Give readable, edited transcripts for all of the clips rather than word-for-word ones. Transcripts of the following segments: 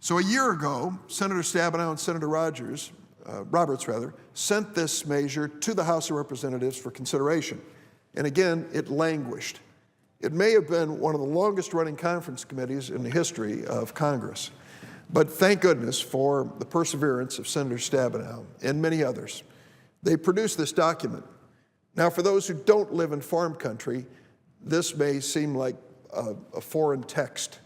So a year ago, Senator Stabenow and Senator Roberts sent this measure to the House of Representatives for consideration. And again, it languished. It may have been one of the longest running conference committees in the history of Congress. But thank goodness for the perseverance of Senator Stabenow and many others. They produced this document. Now, for those who don't live in farm country, this may seem like a foreign text.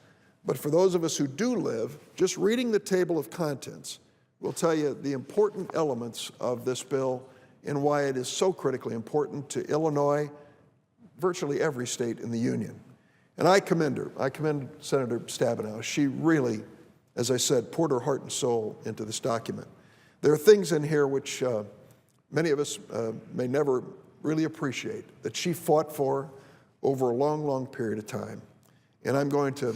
But for those of us who do live, just reading the table of contents will tell you the important elements of this bill and why it is so critically important to Illinois, virtually every state in the Union. And I commend her. I commend Senator Stabenow. She really, as I said, poured her heart and soul into this document. There are things in here which many of us may never really appreciate, that she fought for over a long, long period of time. And I'm going to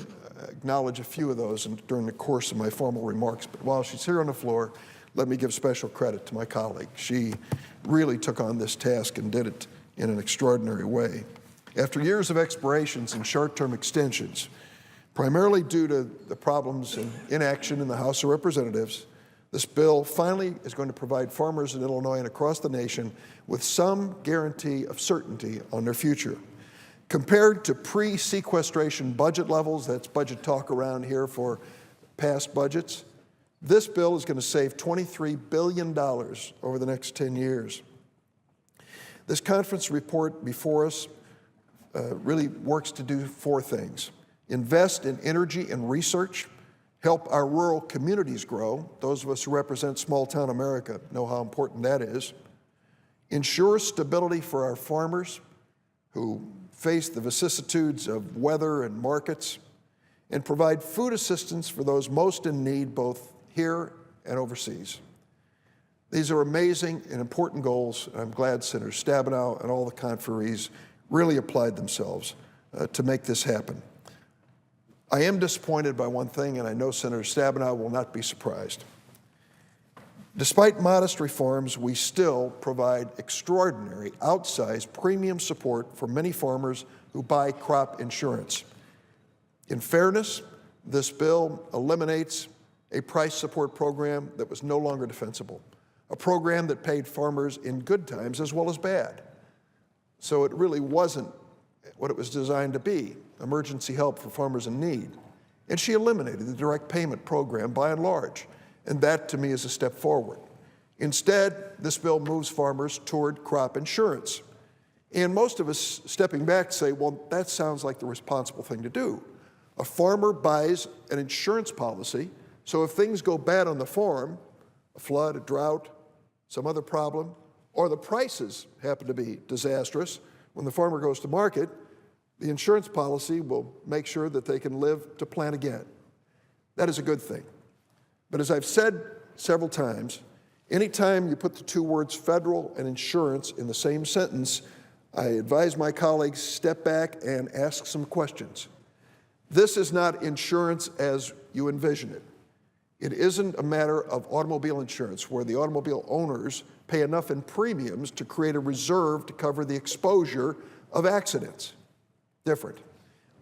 acknowledge a few of those during the course of my formal remarks. But while she's here on the floor, let me give special credit to my colleague. She really took on this task and did it in an extraordinary way. After years of expirations and short-term extensions, primarily due to the problems and inaction in the House of Representatives, this bill finally is going to provide farmers in Illinois and across the nation with some guarantee of certainty on their future. Compared to pre-sequestration budget levels, that's budget talk around here for past budgets, this bill is going to save $23 billion over the next 10 years. This conference report before us really works to do four things: invest in energy and research, help our rural communities grow. Those of us who represent small-town America know how important that is. Ensure stability for our farmers who face the vicissitudes of weather and markets, and provide food assistance for those most in need, both here and overseas. These are amazing and important goals, and I'm glad Senator Stabenow and all the conferees really applied themselves to make this happen. I am disappointed by one thing, and I know Senator Stabenow will not be surprised. Despite modest reforms, we still provide extraordinary, outsized premium support for many farmers who buy crop insurance. In fairness, this bill eliminates a price support program that was no longer defensible, a program that paid farmers in good times as well as bad. So it really wasn't what it was designed to be, emergency help for farmers in need. And she eliminated the direct payment program by and large. And that, to me, is a step forward. Instead, this bill moves farmers toward crop insurance. And most of us, stepping back, say, well, that sounds like the responsible thing to do. A farmer buys an insurance policy, so if things go bad on the farm, a flood, a drought, some other problem, or the prices happen to be disastrous, when the farmer goes to market, the insurance policy will make sure that they can live to plant again. That is a good thing. But as I've said several times, anytime you put the two words federal and insurance in the same sentence, I advise my colleagues step back and ask some questions. This is not insurance as you envision it. It isn't a matter of automobile insurance where the automobile owners pay enough in premiums to create a reserve to cover the exposure of accidents. Different.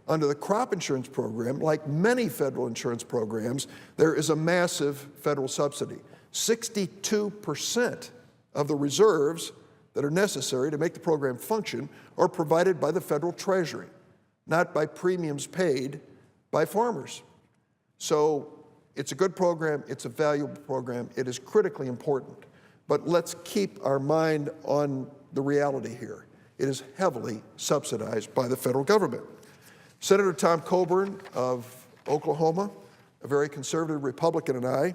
Under the crop insurance program, like many federal insurance programs, there is a massive federal subsidy. 62% of the reserves that are necessary to make the program function are provided by the federal treasury, not by premiums paid by farmers. So it's a good program, it's a valuable program, it is critically important. But let's keep our mind on the reality here. It is heavily subsidized by the federal government. Senator Tom Coburn of Oklahoma, a very conservative Republican, and I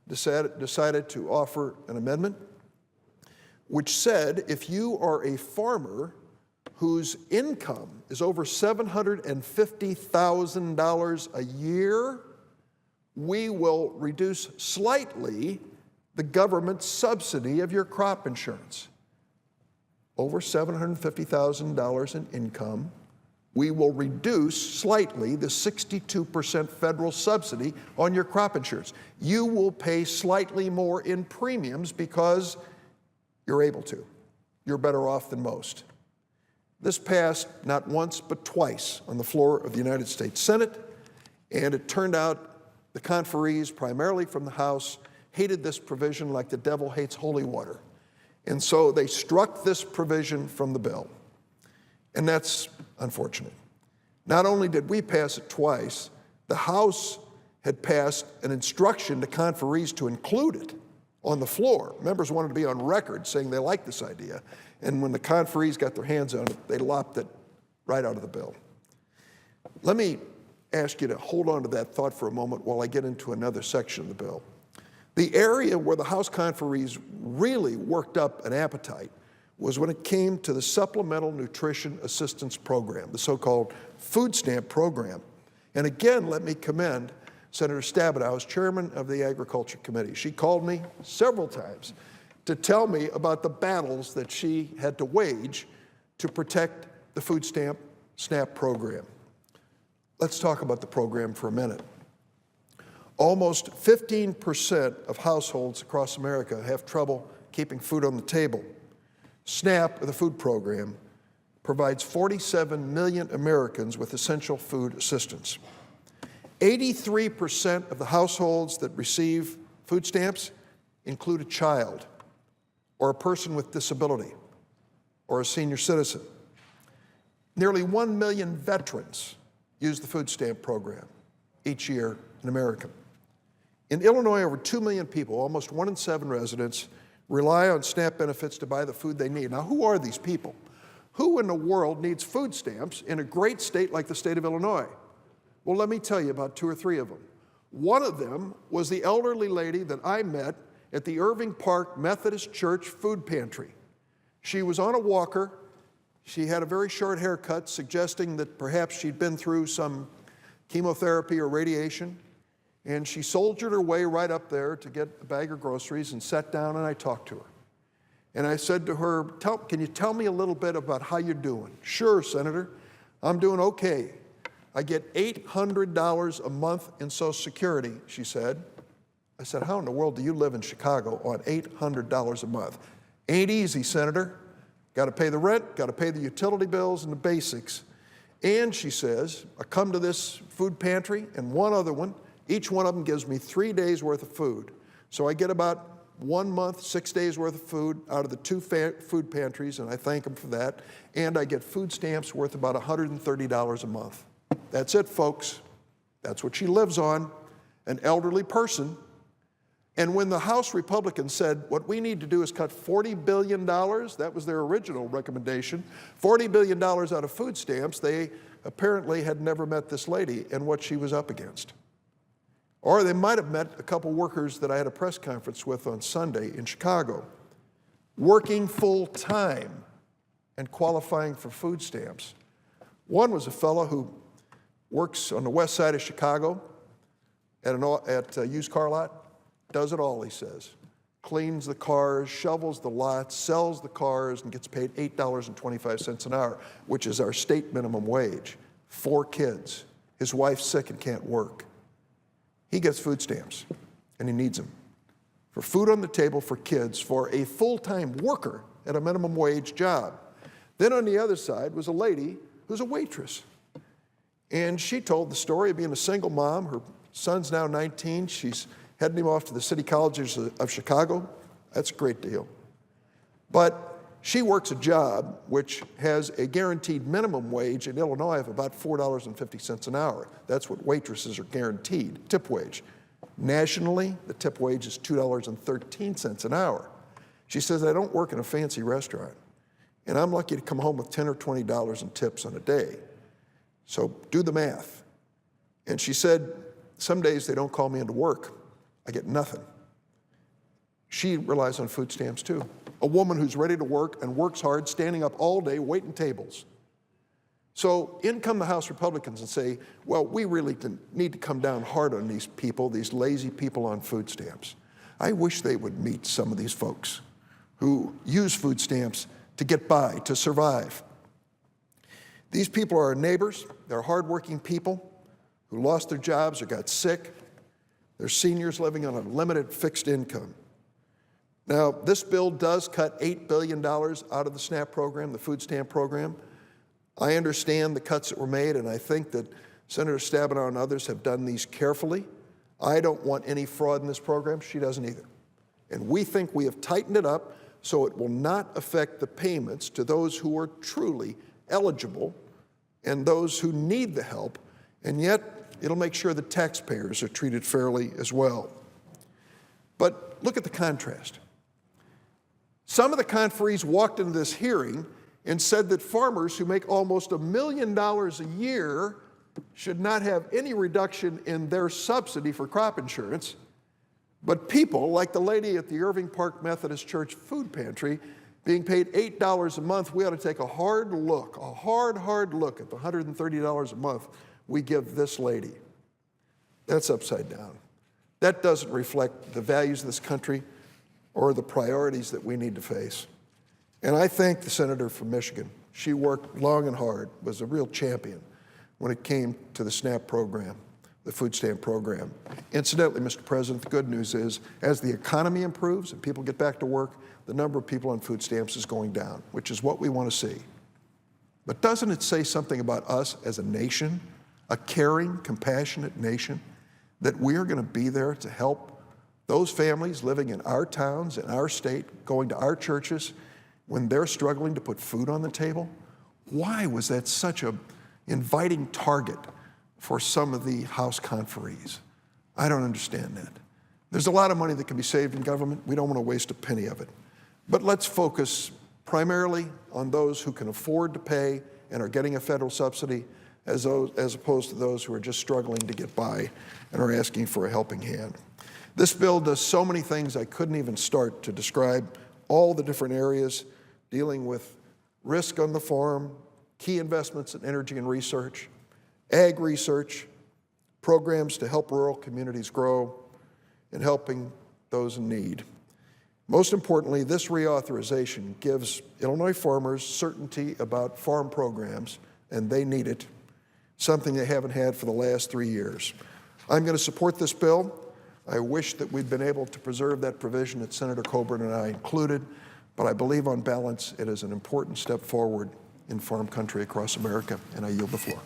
decided to offer an amendment which said if you are a farmer whose income is over $750,000 a year, we will reduce slightly the government subsidy of your crop insurance. Over $750,000 in income, we will reduce slightly the 62% federal subsidy on your crop insurance. You will pay slightly more in premiums because you're able to. You're better off than most. This passed not once but twice on the floor of the United States Senate, and it turned out The conferees, primarily from the House, hated this provision like the devil hates holy water. And so they struck this provision from the bill. And that's unfortunate. Not only did we pass it twice, the House had passed an instruction to conferees to include it on the floor. Members wanted to be on record saying they liked this idea. And when the conferees got their hands on it, they lopped it right out of the bill. Let me ask you to hold on to that thought for a moment while I get into another section of the bill. The area where the House conferees really worked up an appetite was when it came to the Supplemental Nutrition Assistance Program, the so-called food stamp program. And again, let me commend Senator Stabenow, as chairman of the Agriculture Committee. She called me several times to tell me about the battles that she had to wage to protect the food stamp SNAP program. Let's talk about the program for a minute. Almost 15% of households across America have trouble keeping food on the table. SNAP, or the food program, provides 47 million Americans with essential food assistance. 83% of the households that receive food stamps include a child or a person with disability or a senior citizen. Nearly 1 million veterans use the food stamp program each year in America. In Illinois, over 2 million people, almost 1 in 7 residents, rely on SNAP benefits to buy the food they need. Now, who are these people? Who in the world needs food stamps in a great state like the state of Illinois? Well, let me tell you about 2 or 3 of them. One of them was the elderly lady that I met at the Irving Park Methodist Church food pantry. She was on a walker. She had a very short haircut, suggesting that perhaps she'd been through some chemotherapy or radiation. And she soldiered her way right up there to get a bag of groceries and sat down, and I talked to her. And I said to her, can you tell me a little bit about how you're doing? Sure, Senator, I'm doing okay. I get $800 a month in Social Security, she said. I said, how in the world do you live in Chicago on $800 a month? Ain't easy, Senator. Got to pay the rent, got to pay the utility bills and the basics. And she says, I come to this food pantry and one other one. Each one of them gives me 3 days worth of food. So I get about 1 month, 6 days worth of food out of the 2 food pantries, and I thank them for that. And I get food stamps worth about $130 a month. That's it, folks. That's what she lives on, an elderly person. And when the House Republicans said, what we need to do is cut $40 billion, that was their original recommendation, $40 billion out of food stamps, they apparently had never met this lady and what she was up against. Or they might have met a couple workers that I had a press conference with on Sunday in Chicago, working full time and qualifying for food stamps. One was a fellow who works on the west side of Chicago at a used car lot, does it all, he says. Cleans the cars, shovels the lots, sells the cars, and gets paid $8.25 an hour, which is our state minimum wage. 4 kids. His wife's sick and can't work. He gets food stamps, and he needs them for food on the table for kids, for a full-time worker at a minimum wage job. Then on the other side was a lady who's a waitress. And she told the story of being a single mom. Her son's now 19. She's heading him off to the city colleges of Chicago. That's a great deal. But she works a job which has a guaranteed minimum wage in Illinois of about $4.50 an hour. That's what waitresses are guaranteed, tip wage. Nationally, the tip wage is $2.13 an hour. She says, I don't work in a fancy restaurant, and I'm lucky to come home with $10 or $20 in tips on a day. So do the math. And she said, some days they don't call me into work. I get nothing. She relies on food stamps too. A woman who's ready to work and works hard, standing up all day, waiting tables. So in come the House Republicans and say, well, we really need to come down hard on these people, these lazy people on food stamps. I wish they would meet some of these folks who use food stamps to get by, to survive. These people are our neighbors. They're hardworking people who lost their jobs or got sick. They're seniors living on a limited fixed income. Now, this bill does cut $8 billion out of the SNAP program, the food stamp program. I understand the cuts that were made, and I think that Senator Stabenow and others have done these carefully. I don't want any fraud in this program. She doesn't either. And we think we have tightened it up so it will not affect the payments to those who are truly eligible and those who need the help, and yet it'll make sure that taxpayers are treated fairly as well. But look at the contrast. Some of the conferees walked into this hearing and said that farmers who make almost $1 million a year should not have any reduction in their subsidy for crop insurance, but people like the lady at the Irving Park Methodist Church food pantry being paid $8 a month, we ought to take a hard look at the $130 a month we give this lady. That's upside down. That doesn't reflect the values of this country or the priorities that we need to face. And I thank the senator from Michigan. She worked long and hard, was a real champion when it came to the SNAP program, the food stamp program. Incidentally, Mr. President, the good news is, as the economy improves and people get back to work, the number of people on food stamps is going down, which is what we want to see. But doesn't it say something about us as a nation, a caring, compassionate nation, that we are going to be there to help those families living in our towns, in our state, going to our churches when they're struggling to put food on the table? Why was that such an inviting target for some of the House conferees? I don't understand that. There's a lot of money that can be saved in government. We don't want to waste a penny of it. But let's focus primarily on those who can afford to pay and are getting a federal subsidy, as opposed to those who are just struggling to get by and are asking for a helping hand. This bill does so many things I couldn't even start to describe all the different areas dealing with risk on the farm, key investments in energy and research, ag research, programs to help rural communities grow, and helping those in need. Most importantly, this reauthorization gives Illinois farmers certainty about farm programs, and they need it, something they haven't had for the last 3 years. I'm going to support this bill. I wish that we'd been able to preserve that provision that Senator Coburn and I included, but I believe on balance it is an important step forward in farm country across America, and I yield the floor.